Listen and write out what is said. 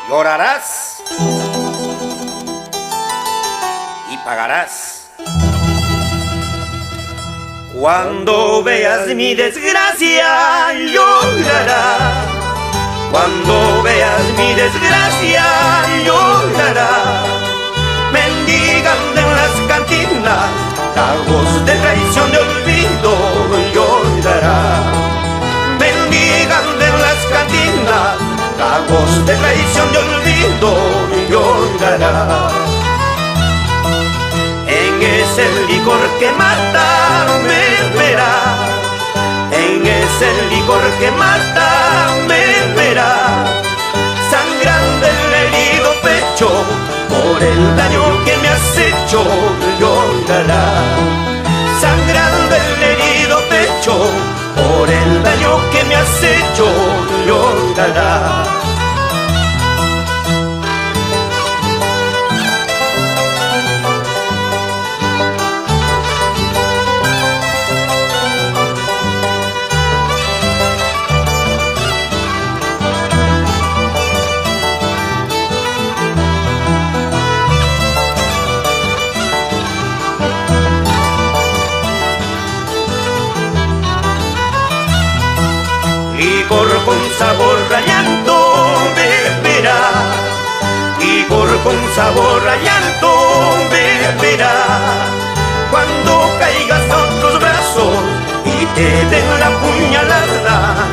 Llorarás y pagarás. Cuando veas mi desgracia, llorarás. Cuando veas mi desgracia, llorarás. Mendigando en las cantinas, tragos de traición, de olvido, llorarás. Mendigando en las cantinas, tragos de traición, de olvido, llorarás. En ese licor que mata me verás. En ese licor que mata me verás. Sangrando el herido pecho por el daño que me has hecho, llorarás. Sangrando el herido pecho por el daño que me has hecho, llorarás. Licor con sabor a llanto beberás. Licor con sabor a llanto beberás. Cuando caigas a otros brazos y te den la puñalada,